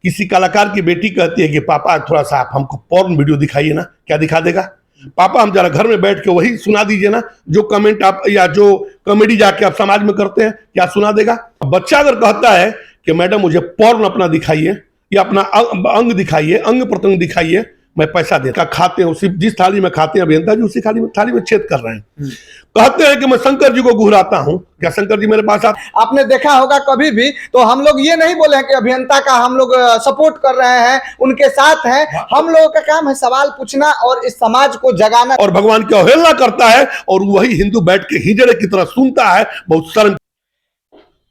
किसी कलाकार की बेटी कहती है कि पापा थोड़ा सा आप हमको पॉर्न वीडियो दिखाइए ना, क्या दिखा देगा? पापा हम जरा घर में बैठ के वही सुना दीजिए ना, जो कमेंट आप या जो कॉमेडी जाके आप समाज में करते हैं, क्या सुना देगा? बच्चा अगर कहता है कि मैडम मुझे पॉर्न अपना दिखाइए या अपना अंग दिखाइए, अंग प्रत्यंग दिखाइए, मैं पैसा देता। खाते हैं उसी जिस थाली में खाते हैं अभियंता जी, उसी थाली में छेद कर रहे हैं। कहते हैं कि मैं शंकर जी को घुराता हूं, क्या शंकर जी मेरे पास आपने देखा होगा कभी भी तो हम लोग ये नहीं बोले हैं कि अभियंता का हम लोग सपोर्ट कर रहे हैं, उनके साथ हैं। हम लोगों का काम है सवाल पूछना और इस समाज को जगाना। और भगवान की अवहेलना करता है और वही हिंदू बैठ के हिजड़े की तरह सुनता है। बहुत शर्म।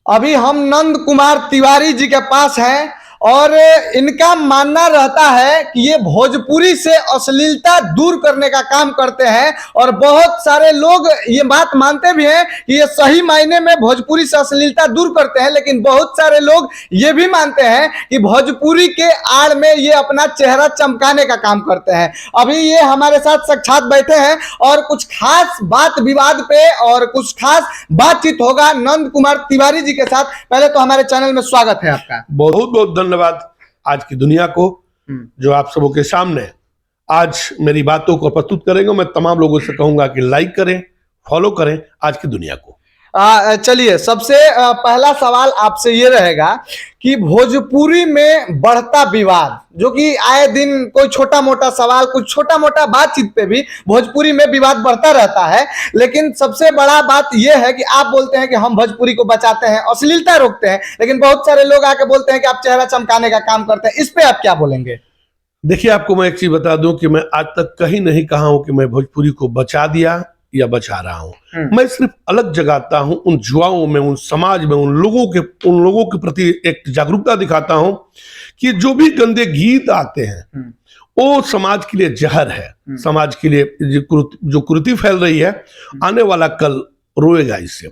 अभी हम नंद कुमार तिवारी जी के पास हैं और इनका मानना रहता है कि ये भोजपुरी से अश्लीलता दूर करने का काम करते हैं और बहुत सारे लोग ये बात मानते भी हैं कि ये सही मायने में भोजपुरी से अश्लीलता दूर करते हैं। लेकिन बहुत सारे लोग ये भी मानते हैं कि भोजपुरी के आड़ में ये अपना चेहरा चमकाने का काम करते हैं। अभी ये हमारे साथ साक्षात बैठे हैं और कुछ खास बात विवाद पे और कुछ खास बातचीत होगा नंद कुमार तिवारी जी के साथ। पहले तो हमारे चैनल में स्वागत है आपका। बहुत बहुत धन्यवाद आज की दुनिया को जो आप सबों के सामने आज मेरी बातों को प्रस्तुत करेंगे। मैं तमाम लोगों से कहूंगा कि लाइक करें, फॉलो करें आज की दुनिया को। चलिए सबसे पहला सवाल आपसे ये रहेगा कि भोजपुरी में बढ़ता विवाद, जो कि आए दिन कोई छोटा मोटा सवाल, कुछ छोटा मोटा बातचीत पे भी भोजपुरी में विवाद बढ़ता रहता है। लेकिन सबसे बड़ा बात यह है कि आप बोलते हैं कि हम भोजपुरी को बचाते हैं, अश्लीलता रोकते हैं, लेकिन बहुत सारे लोग आके बोलते हैं कि आप चेहरा चमकाने का काम करते हैं। इस पे आप क्या बोलेंगे? देखिए, आपको मैं एक चीज बता दूं कि मैं आज तक कहीं नहीं कहा हूं कि मैं भोजपुरी को बचा दिया या बचा रहा हूं। मैं सिर्फ अलग जगाता हूं, उन जुआओं में, उन समाज में, उन लोगों के प्रति एक जागरूकता दिखाता हूं कि जो भी गंदे गीत आते हैं वो समाज के लिए जहर है, समाज के लिए जो कुरीति फैल रही है, आने वाला कल रोएगा इससे।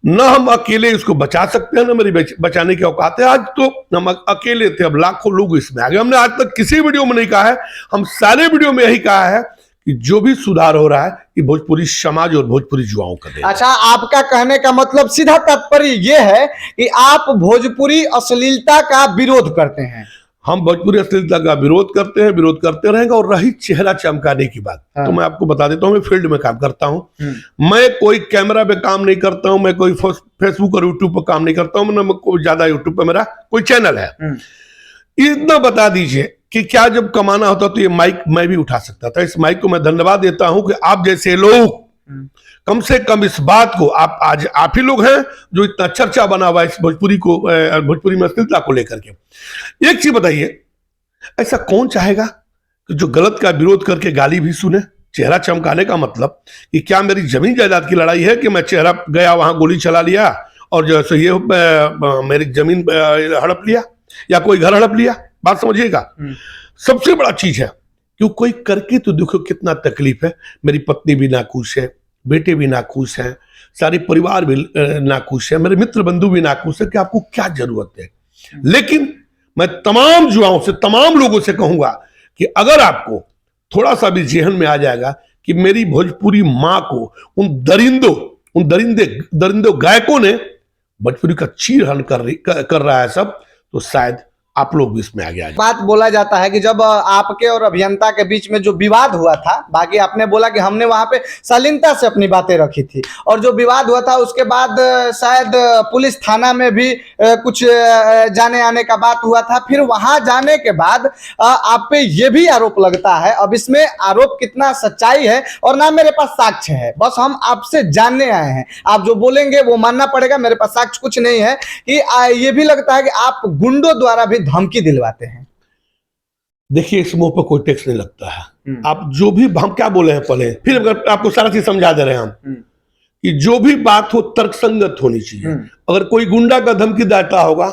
न हम अकेले इसको बचा सकते हैं, न मेरी बचाने की औकात है। आज तो हम अकेले थे, अब लाखों लोग इसमें आ गए। हमने आज तक किसी वीडियो में नहीं कहा है, हम सारे वीडियो में यही कहा है कि जो भी सुधार हो रहा है कि भोजपुरी समाज और भोजपुरी जुआओं का देन। अच्छा, आपका कहने का मतलब सीधा तात्पर्य यह है कि आप भोजपुरी अश्लीलता का विरोध करते हैं? हम भोजपुरी अश्लीलता का विरोध करते हैं, विरोध करते रहेंगे। और रही चेहरा चमकाने की बात, तो मैं आपको बता देता हूं, मैं फील्ड में काम करता हूं। मैं कोई कैमरा पे काम नहीं करता हूं, मैं कोई फेसबुक और यूट्यूब पर काम नहीं करता हूं, मैं कोई ज्यादा यूट्यूब पे मेरा कोई चैनल है। इतना बता दीजिए कि क्या जब कमाना होता तो ये माइक मैं भी उठा सकता था। इस माइक को मैं धन्यवाद देता हूं कि आप जैसे लोग कम से कम इस बात को, आप ही लोग हैं जो इतना चर्चा बना हुआ है इस भोजपुरी में अश्लीलता को लेकर के। एक चीज बताइए, ऐसा कौन चाहेगा कि जो गलत का विरोध करके गाली भी सुने? चेहरा चमकाने का मतलब कि क्या मेरी जमीन जायदाद की लड़ाई है कि मैं चेहरा गया वहां गोली चला लिया और जो है ये मेरी जमीन हड़प लिया या कोई घर हड़प लिया? बात समझिएगा। सबसे बड़ा चीज है कि कोई करके तो देखो कितना तकलीफ है। मेरी पत्नी भी नाखुश है, बेटे भी नाखुश हैं, सारे परिवार भी नाखुश है, मेरे मित्र बंधु भी नाखुश है कि आपको क्या जरूरत है। लेकिन मैं तमाम जुआओं से, तमाम लोगों से कहूंगा कि अगर आपको थोड़ा सा भी जहन में आ जाएगा कि मेरी भोजपुरी माँ को उन दरिंदे गायकों ने भोजपुरी का चीरहरण कर रहा है सब, तो शायद आप लोग भी इसमें आगे आ जाए। बात बोला जाता है कि जब आपके और अभियंता के बीच में जो विवाद हुआ था, बाकी आपने बोला कि हमने वहां पे शालीनता से अपनी बातें रखी थी, और जो विवाद हुआ था उसके बाद शायद पुलिस थाना में भी कुछ जाने आने का बात हुआ था। फिर वहां जाने के बाद आप पे ये भी आरोप लगता है। अब इसमें आरोप कितना सच्चाई है और ना मेरे पास साक्ष्य है, बस हम आपसे जानने आए हैं। आप जो बोलेंगे वो मानना पड़ेगा, मेरे पास साक्ष्य कुछ नहीं है। कि ये भी लगता है कि आप गुंडों द्वारा भी धमकी दिलवाते हैं। देखिए, इस मुंह पर कोई टैक्स नहीं लगता है। आप जो भी, हम क्या बोले हैं पहले, फिर अगर आपको सारा चीज समझा दे रहे हैं हम कि जो भी बात हो तर्कसंगत होनी चाहिए। अगर कोई गुंडा का धमकी देता होगा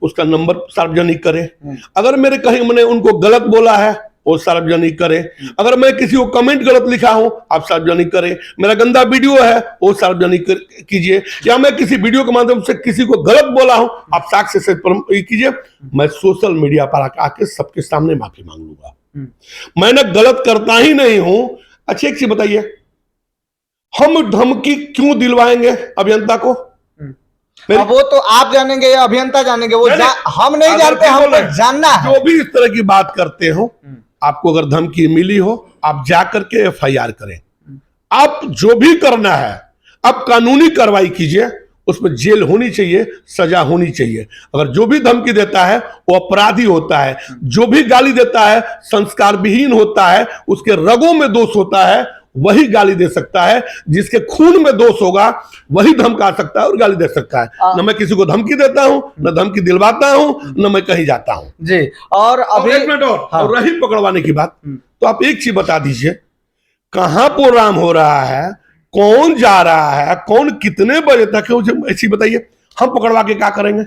उसका नंबर सार्वजनिक करे। अगर मेरे कहीं मैंने उनको गलत बोला है वो सार्वजनिक करे। अगर मैं किसी को कमेंट गलत लिखा हूं आप सार्वजनिक करें। मेरा गंदा वीडियो है वो सार्वजनिक कीजिए, या मैं किसी वीडियो के माध्यम से किसी को गलत बोला हूं आप साक्ष्य से कीजिए। मैं सोशल मीडिया पर आके सबके सामने माफी मांग लूंगा। मैंने गलत करता ही नहीं हूं। अच्छी एक चीज बताइए, हम धमकी क्यों दिलवाएंगे अभियंता को? अब वो तो आप जानेंगे या अभियंता जानेंगे, वो हम नहीं जानते, हमको जानना है। जो भी इस तरह की बात करते हो, आपको अगर धमकी मिली हो, आप जाकर के FIR करें। आप जो भी करना है, आप कानूनी कार्रवाई कीजिए, उसमें जेल होनी चाहिए, सजा होनी चाहिए। अगर जो भी धमकी देता है वो अपराधी होता है, जो भी गाली देता है संस्कार विहीन होता है, उसके रगों में दोष होता है, वही गाली दे सकता है। जिसके खून में दोष होगा वही धमका सकता है और गाली दे सकता है। न मैं किसी को धमकी देता हूं, न धमकी दिलवाता हूं, न मैं कहीं जाता हूं जी। और अभी एक मिनट और रही पकड़वाने की बात, तो आप एक चीज बता दीजिए, कहां प्रोग्राम हो रहा है, कौन जा रहा है, कौन कितने बजे तक है, मुझे ऐसी बताइए। हम पकड़वा के क्या करेंगे?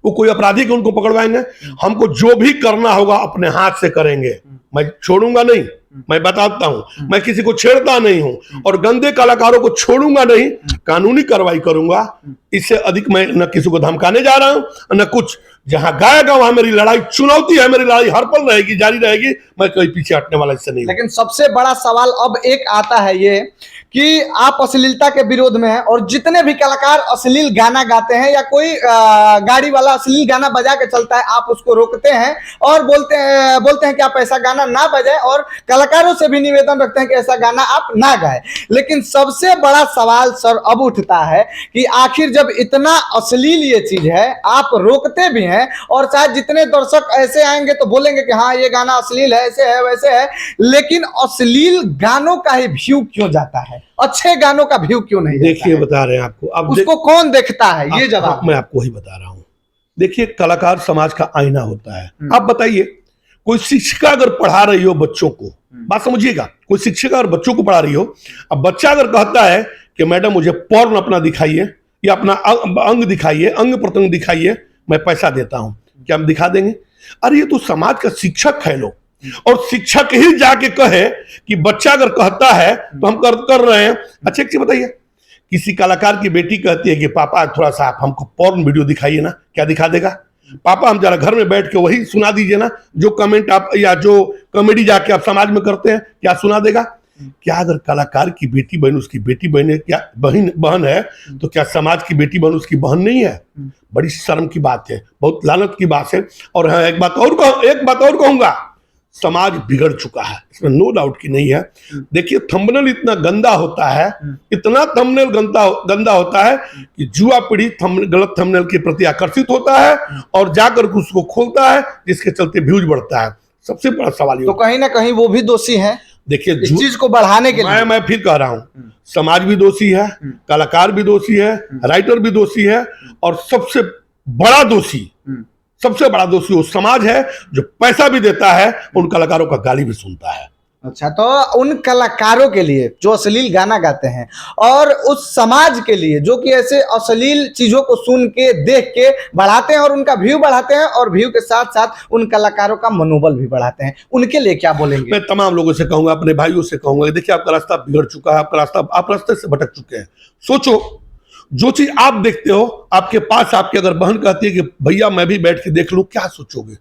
वो कोई अपराधी को उनको पकड़वाएंगे? हमको जो भी करना होगा अपने हाथ से करेंगे। मैं छोड़ूंगा नहीं, मैं बताता हूं, मैं किसी को छेड़ता नहीं हूं और गंदे कलाकारों को छोड़ूंगा नहीं, कानूनी कार्रवाई करूंगा। इससे अधिक मैं न किसी को धमकाने जा रहा हूं न कुछ। जहां गाएगा वहां मेरी लड़ाई चुनौती है, मेरी लड़ाई हर पल रहेगी, जारी रहेगी, मैं कोई पीछे हटने वाला इससे नहीं। लेकिन सबसे बड़ा सवाल अब एक आता है ये कि आप अश्लीलता के विरोध में हैं और जितने भी कलाकार अश्लील गाना गाते हैं या कोई गाड़ी वाला अश्लील गाना बजा के चलता है, आप उसको रोकते हैं और बोलते हैं कि आप ऐसा गाना ना बजाएं, और कलाकारों से भी निवेदन रखते हैं कि ऐसा गाना आप ना गाएं। लेकिन सबसे बड़ा सवाल सर अब उठता है कि आखिर जब इतना अश्लील ये चीज है, आप रोकते भी हैं और शायद जितने दर्शक ऐसे आएंगे तो बोलेंगे कि हाँ ये गाना अश्लील है, ऐसे है वैसे है, लेकिन अश्लील गानों का ही व्यू क्यों जाता है, अच्छे गानों का व्यू क्यों नहीं? देखिए बता रहे हैं आपको, अब उसको कौन देखता है, ये जवाब मैं आपको ही बता रहा हूं। देखिए कलाकार समाज का आईना होता है। आप बताइए, कोई शिक्षिका अगर पढ़ा रही हो बच्चों को, बात समझिएगा, कोई शिक्षिका अगर बच्चों को पढ़ा रही हो, अब बच्चा अगर कहता है कि मैडम मुझे पॉर्न अपना दिखाइए या अपना अंग दिखाइए, अंग प्रत्यंग दिखाइए, मैं पैसा देता हूं, क्या हम दिखा देंगे? अरे ये तो समाज का शिक्षक है लोग, और शिक्षक ही जाके कहे कि बच्चा अगर कहता है तो हम कर रहे हैं। अच्छा एक चीज बताइए, किसी कलाकार की बेटी कहती है कि पापा थोड़ा सा आप हमको पॉर्न वीडियो दिखाइए ना, क्या दिखा देगा? पापा हम जरा घर में बैठ के वही सुना दीजिए ना, जो कमेंट आप या जो कॉमेडी जाके आप समाज में करते हैं, क्या सुना देगा? क्या अगर कलाकार की बेटी बहन उसकी बेटी बहन है, क्या बहन है, तो क्या समाज की बेटी बहन उसकी बहन नहीं है? बड़ी शर्म की बात है, बहुत लानत की बात है। और हाँ एक बात और कहूंगा, समाज बिगड़ चुका है, इसमें नो डाउट की नहीं है। देखिए थंबनेल इतना गंदा होता है, इतना थंबनेल गंदा होता है कि युवा पीढ़ी गलत थंबनेल के प्रति आकर्षित होता है और जाकर उसको खोलता है, जिसके चलते व्यूज बढ़ता है। सबसे बड़ा सवाल ये, तो कहीं ना कहीं वो भी दोषी है। देखिए इस चीज को बढ़ाने के लिए मैं फिर कह रहा हूं, समाज भी दोषी है, कलाकार भी दोषी है, राइटर भी दोषी है, और सबसे बड़ा दोषी वो समाज है जो पैसा भी देता है, उन कलाकारों का गाली भी सुनता है। अच्छा, तो उन कलाकारों के लिए जो अश्लील गाना गाते हैं और उस समाज के लिए जो कि ऐसे अश्लील चीजों को सुन के देख के बढ़ाते हैं और उनका व्यू बढ़ाते हैं और व्यू के साथ साथ उन कलाकारों का मनोबल भी बढ़ाते हैं, उनके लिए क्या बोलेंगे? मैं तमाम लोगों से कहूंगा, अपने भाइयों से कहूंगा, देखिए आपका रास्ता बिगड़ चुका है, आप रास्ते से भटक चुके हैं। सोचो, जो चीज आप देखते हो, आपके पास आपकी अगर बहन कहती है कि भैया मैं भी बैठ के देख लूं, क्या सोचोगे?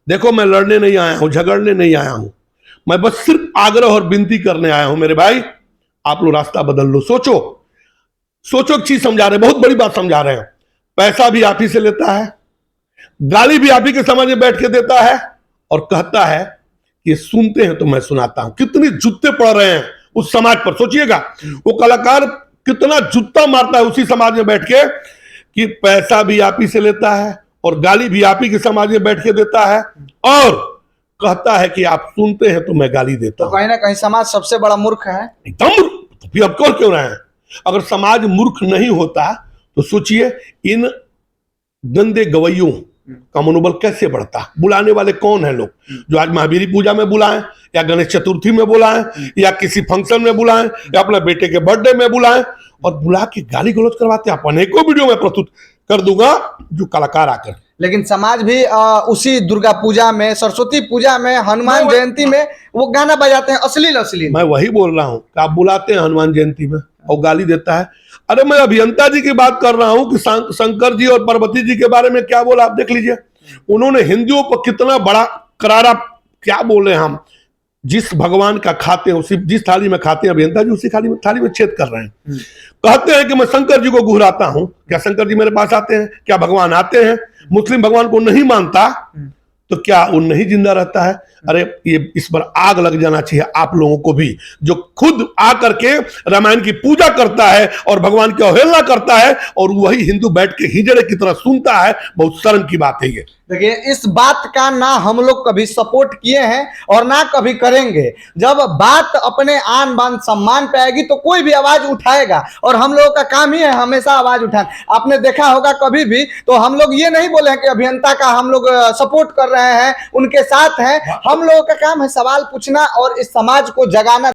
देखो मैं लड़ने नहीं आया हूं, झगड़ने नहीं आया हूं, मैं बस सिर्फ आग्रह और विनती करने आया हूं। मेरे भाई आप लोग रास्ता बदल लो। सोचो एक चीज समझा रहे हैं, बहुत बड़ी बात समझा रहे हैं। पैसा भी आप ही से लेता है, गाली भी आप ही के समाज में बैठ के देता है, और कहता है कि सुनते हैं तो मैं सुनाता हूं। कितनी जुत्ते पड़ रहे हैं उस समाज पर, सोचिएगा। वो कलाकार कितना जुत्ता मारता है उसी समाज में बैठ के कि पैसा भी आप ही से लेता है और गाली भी आप ही के समाज में बैठ के देता है, और कहता है कि आप सुनते हैं तो मैं गाली देता हूं। तो कहीं ना कहीं समाज सबसे बड़ा मूर्ख है, एकदम मूर्ख। तो फिर अब क्यों रहे हैं? अगर समाज मूर्ख नहीं होता तो सोचिए इन गंदे गवैयों का मनोबल कैसे बढ़ता। बुलाने वाले कौन है लोग? जो आज महावीरी पूजा में बुलाएं, या गणेश चतुर्थी में बुलाएं, या किसी फंक्शन में बुलाएं, या अपने बेटे के बर्थडे में बुलाएं, और बुला के गाली गलौज करवाते हैं। अनेकों वीडियो में प्रस्तुत कर दूंगा जो कलाकार आकर। लेकिन समाज भी उसी दुर्गा पूजा में, सरस्वती पूजा में, हनुमान जयंती में वो गाना बजाते हैं अश्लील। मैं वही बोल रहा हूँ कि आप बुलाते हैं हनुमान जयंती में और गाली देता है। अरे मैं अभियंता जी की बात कर रहा हूं कि शंकर जी और पार्वती जी के बारे में क्या बोला आप देख लीजिए। उन्होंने हिंदुओं पर कितना बड़ा करारा क्या बोले हम, जिस भगवान का खाते हैं उसी जिस थाली में खाते हैं अभियंता जी उसी थाली में छेद कर रहे हैं। कहते हैं कि मैं शंकर जी को घुराता हूं, क्या शंकर जी मेरे पास आते हैं? क्या भगवान आते हैं? मुस्लिम भगवान को नहीं मानता तो क्या वो नहीं जिंदा रहता है? अरे ये इस पर आग लग जाना चाहिए आप लोगों को भी, जो खुद आकर के रामायण की पूजा करता है और भगवान की अवहेलना करता है और वही हिंदू बैठ के हिजड़े की तरह सुनता है। बहुत शर्म की बात है ये। देखिए, इस बात का ना हम लोग कभी सपोर्ट किए हैं और ना कभी करेंगे। जब बात अपने आन बान सम्मान पे आएगी तो कोई भी आवाज उठाएगा और हम लोगों का काम ही है हमेशा आवाज उठाना। आपने देखा होगा कभी भी तो हम लोग ये नहीं बोले हैं कि अभियंता का हम लोग सपोर्ट कर रहे हैं, उनके साथ हैं। हम लोगों का काम है सवाल पूछना और इस समाज को जगाना।